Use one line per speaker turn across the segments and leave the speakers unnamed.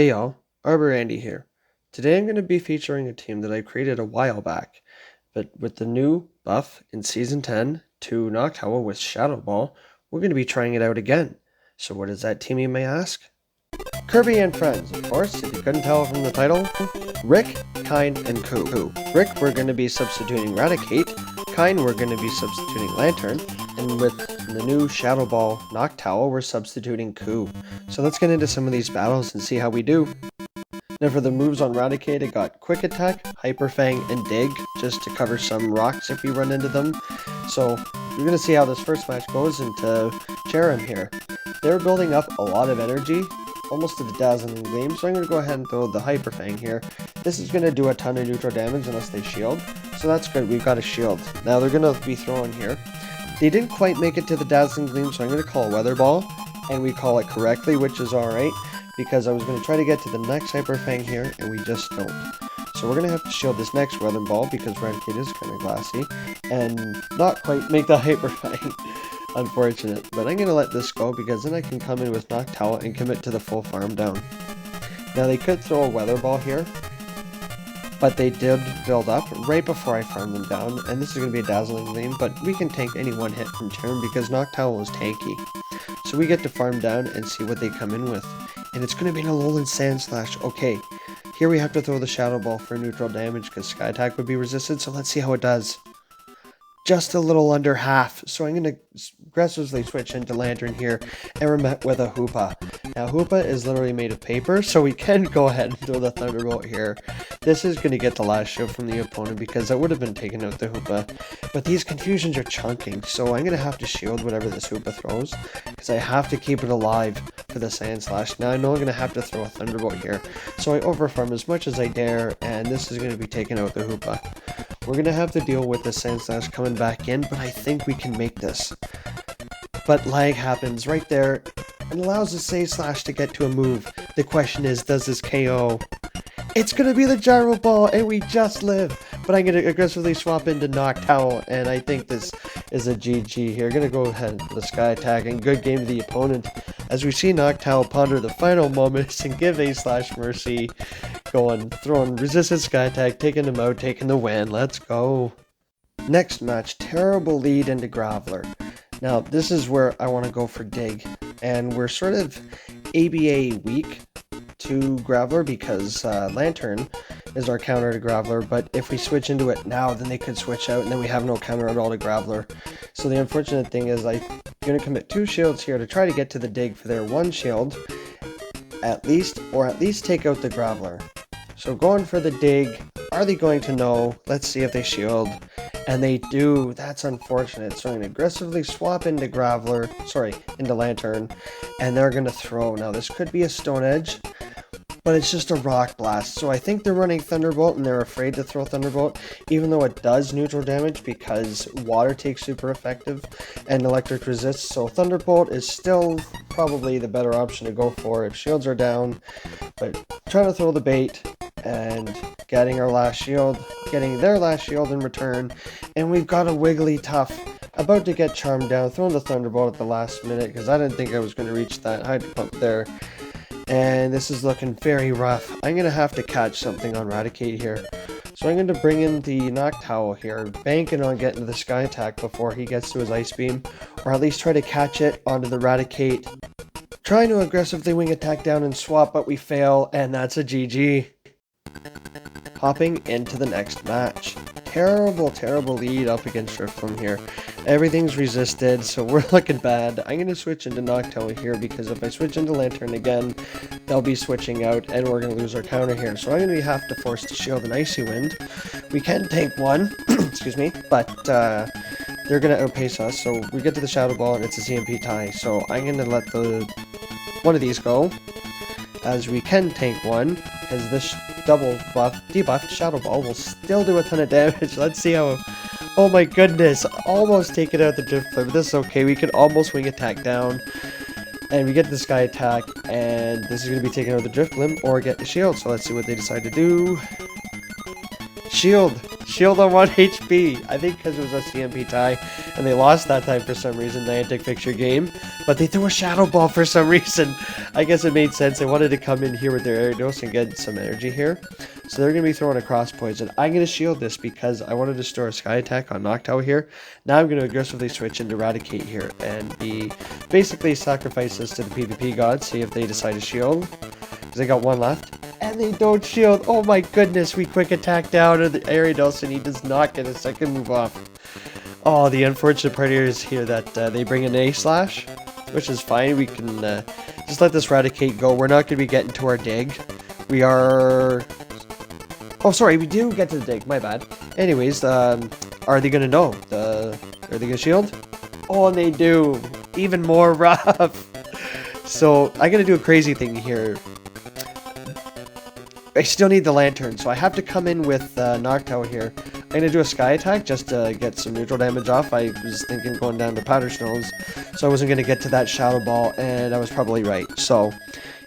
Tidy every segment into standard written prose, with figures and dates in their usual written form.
Hey y'all, ArborAndy here. Today I'm going to be featuring a team that I created a while back, but with the new buff in Season 10 to Noctowl with Shadow Ball, we're going to be trying it out again. So what is that team, you may ask? Kirby and friends, of course, if you couldn't tell from the title. Rick, Kine, and Coo. Rick, we're going to be substituting Raticate. Kine, we're going to be substituting Lanturn. And with the new Shadow Ball Noctowl, we're substituting Coo. So let's get into some of these battles and see how we do. Now for the moves on Raticate, I got Quick Attack, Hyper Fang, and Dig, just to cover some rocks if we run into them. So we're going to see how this first match goes into Cherem here. They're building up a lot of energy, almost to the Dazzling Gleam, so I'm going to go ahead and throw the Hyper Fang here. This is going to do a ton of neutral damage unless they shield, so that's good, we've got a shield. Now they're going to be throwing here. They didn't quite make it to the Dazzling Gleam, so I'm going to call Weather Ball, and we call it correctly, which is alright, because I was going to try to get to the next Hyper Fang here, and we just don't. So we're going to have to shield this next Weather Ball, because Raticate is kind of glassy, and not quite make the Hyper Fang. Unfortunate, but I'm going to let this go, because then I can come in with Noctowl and commit to the full farm down. Now they could throw a Weather Ball here, but they did build up right before I farmed them down, and this is going to be a Dazzling Gleam, but we can tank any one hit from Cherem because Noctowl is tanky. So we get to farm down and see what they come in with. And it's going to be an Alolan Sandslash. Okay, here we have to throw the Shadow Ball for neutral damage because Sky Attack would be resisted, so let's see how it does. Just a little under half, so I'm going to aggressively switch into Lanturn here, and we're met with a Hoopa. Now Hoopa is literally made of paper, so we can go ahead and throw the Thunderbolt here. This is going to get the last shield from the opponent, because that would have been taking out the Hoopa. But these confusions are chunking, so I'm going to have to shield whatever this Hoopa throws, because I have to keep it alive for the Sandslash. Now I know I'm going to have to throw a Thunderbolt here, so I overfarm as much as I dare, and this is going to be taking out the Hoopa. We're going to have to deal with the Sandslash coming back in, but I think we can make this. But lag happens right there, and allows the Sandslash to get to a move. The question is, does this KO? It's going to be the Gyro Ball, and we just live. But I'm going to aggressively swap into Noctowl, and I think this is a GG here. Going to go ahead with the Sky Attack, and good game to the opponent. As we see Noctowl ponder the final moments and give A/Mercy going, throwing resisted Sky Attack, taking him out, taking the win. Let's go. Next match, terrible lead into Graveler. Now, this is where I want to go for Dig, and we're sort of ABA weak to Graveler because Lanturn is our counter to Graveler, but if we switch into it now, then they could switch out, and then we have no counter at all to Graveler. So the unfortunate thing is I'm going to commit 2 shields here to try to get to the Dig for their 1 shield, at least take out the Graveler. So going for the Dig, are they going to know? Let's see if they shield. And they do. That's unfortunate. So I'm going to aggressively swap into into Lanturn, and they're going to throw. Now this could be a Stone Edge, but it's just a Rock Blast. So I think they're running Thunderbolt, and they're afraid to throw Thunderbolt, even though it does neutral damage because Water takes super effective and Electric resists. So Thunderbolt is still probably the better option to go for if shields are down. But trying to throw the bait and getting their last shield in return, and we've got a Wigglytuff about to get charmed down, throwing the Thunderbolt at the last minute because I didn't think I was going to reach that Hydro Pump there, and this is looking very rough. I'm going to have to catch something on Raticate here, so I'm going to bring in the Noctowl here, banking on getting to the Sky Attack before he gets to his Ice Beam, or at least try to catch it onto the Raticate. Trying to aggressively Wing Attack down and swap, but we fail, and that's a GG. Hopping into the next match. Terrible lead up against Drifloon here. Everything's resisted, so we're looking bad. I'm going to switch into Noctowl here, because if I switch into Lanturn again, they'll be switching out, and we're going to lose our counter here. So I'm going to have to force to shield an Icy Wind. We can tank one, excuse me, but they're going to outpace us. So we get to the Shadow Ball, and it's a ZMP tie. So I'm going to let one of these go, as we can tank one, as this double debuffed Shadow Ball will still do a ton of damage. Let's see how... Oh my goodness, almost taken out the Drifloon, but this is okay. We can almost Wing Attack down, and we get the Sky Attack, and this is going to be taking out the Drifloon or get the shield. So let's see what they decide to do. shield. Shield on 1 HP. I think because it was a CMP tie, and they lost that time for some reason. Niantic fixed your game, but they threw a Shadow Ball for some reason. I guess it made sense. They wanted to come in here with their Gyarados and get some energy here. So they're going to be throwing a Cross Poison. I'm going to shield this because I wanted to store a Sky Attack on Noctowl here. Now I'm going to aggressively switch into Eradicate here and basically sacrifice this to the PvP gods. See if they decide to shield. Because they got one left. And they don't shield. Oh my goodness, we quick attack down on the Gyarados and he does not get a second move off. Oh, the unfortunate part here is here that they bring an A-Slash, which is fine. We can just let this Eradicate go. We're not going to be getting to our dig. We are... Oh, sorry, we do get to the dig. My bad. Anyways, are they going to know? Are they going to shield? Oh, and they do. Even more rough. So, I'm going to do a crazy thing here. I still need the Lanturn, so I have to come in with Noctowl here. I'm going to do a Sky Attack just to get some neutral damage off. I was thinking going down to Powder Snows, so I wasn't going to get to that Shadow Ball, and I was probably right. So,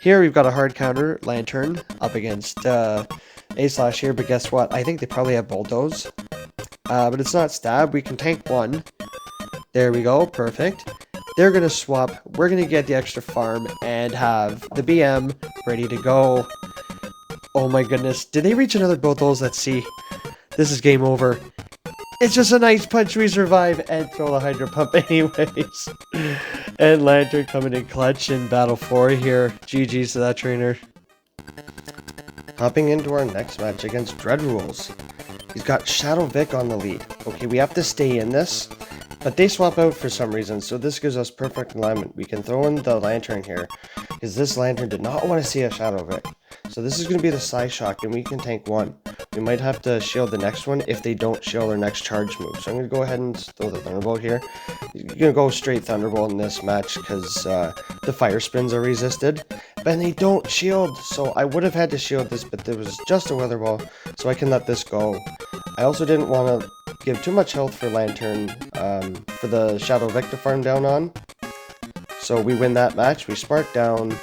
here we've got a hard counter Lanturn up against A-Slash here, but guess what? I think they probably have Bulldoze. But it's not Stab. We can tank one. There we go. Perfect. They're going to swap. We're going to get the extra farm and have the BM ready to go. Oh my goodness. Did they reach another Bulldoze? Let's see. This is game over. It's just a nice punch. We survive and throw the Hydro Pump anyways. And Lanturn coming in clutch in Battle 4 here. GG's to that trainer. Hopping into our next match against Dread Rules. He's got Shadow Vic on the lead. Okay, we have to stay in this. But they swap out for some reason, so this gives us perfect alignment. We can throw in the Lanturn here. Because this Lanturn did not want to see a Shadow Vic. So this is going to be the Psyshock, and we can tank one. We might have to shield the next one if they don't shield our next charge move. So I'm going to go ahead and throw the Thunderbolt here. You're going to go straight Thunderbolt in this match because the Fire Spins are resisted. But they don't shield, so I would have had to shield this, but there was just a Weather Ball, so I can let this go. I also didn't want to give too much health for Lanturn for the Shadow Vic to farm down on. So we win that match, we Spark down,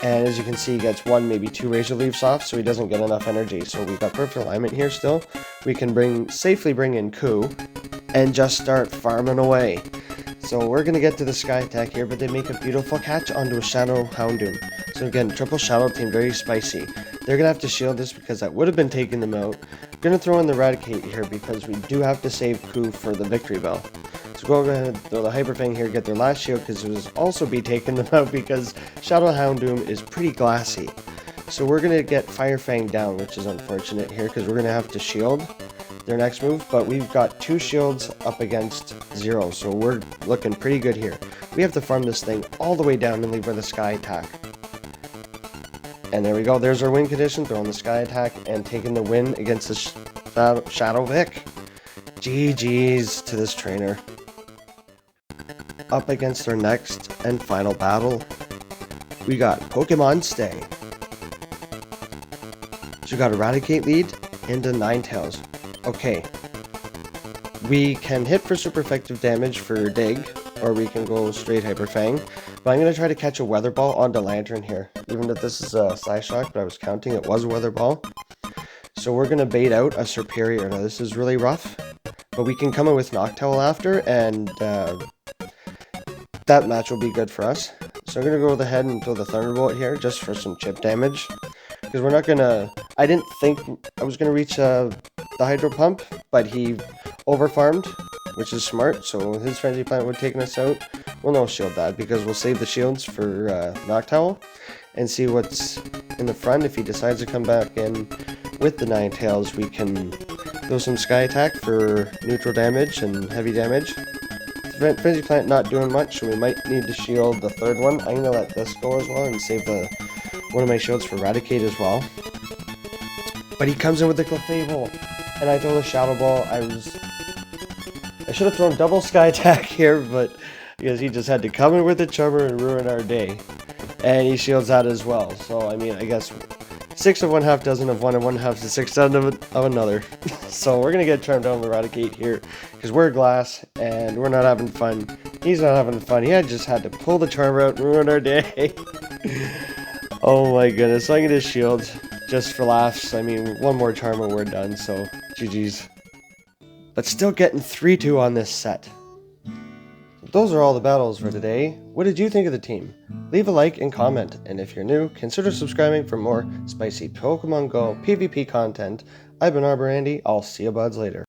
and as you can see, he gets one, maybe two Razor Leaves off, so he doesn't get enough energy. So we've got perfect alignment here still. We can safely bring in Coo, and just start farming away. So we're going to get to the Sky Attack here, but they make a beautiful catch onto a Shadow Houndoom. So again, triple Shadow Team, very spicy. They're going to have to shield this because that would have been taking them out. Going to throw in the Eradicate here because we do have to save Coo for the Victory Bell. So go ahead and throw the Hyper Fang here, get their last shield because it was also be taking them out because Shadow Houndoom is pretty glassy. So we're going to get Fire Fang down, which is unfortunate here because we're going to have to shield their next move, but we've got 2 shields up against 0, so we're looking pretty good here. We have to farm this thing all the way down and leave for the Sky Attack. And there we go, there's our win condition, throwing the Sky Attack and taking the win against the Shadow Vic. GG's to this trainer. Up against our next and final battle, we got Pokemon Stay. So we got Eradicate lead into Ninetales. Okay, we can hit for super effective damage for Dig, or we can go straight Hyper Fang, but I'm going to try to catch a Weather Ball onto Lanturn here, even if this is a Psyshock, but I was counting it was a Weather Ball. So we're going to bait out a Serperior. Now this is really rough, but we can come in with Noctowl after, and that match will be good for us. So I'm going to go ahead and throw the Thunderbolt here, just for some chip damage, because we're not going to... I didn't think I was going to reach the Hydro Pump, but he overfarmed, which is smart, so his Frenzy Plant would take us out. We'll no shield that, because we'll save the shields for Noctowl, and see what's in the front. If he decides to come back in with the Ninetales, we can throw some Sky Attack for neutral damage and heavy damage. Frenzy Plant not doing much, so we might need to shield the third one. I'm going to let this go as well, and save one of my shields for Eradicate as well. But he comes in with the Clefable, and I throw the Shadow Ball. I should have thrown double Sky Attack here, but because he just had to come in with the Charmer and ruin our day. And he shields that as well. So, I mean, I guess 6 of one, half dozen of one, and 1/2 to 6 of another. So we're going to get Charmed down with Eradicate here, because we're glass, and we're not having fun. He's not having fun. He just had to pull the Charmer out and ruin our day. Oh my goodness. So I'm going to shield just for laughs. I mean, one more charm and we're done, so GG's. But still getting 3-2 on this set. Those are all the battles for today. What did you think of the team? Leave a like and comment, and if you're new, consider subscribing for more spicy Pokemon Go PvP content. I've been ArborAndy. I'll see you buds later.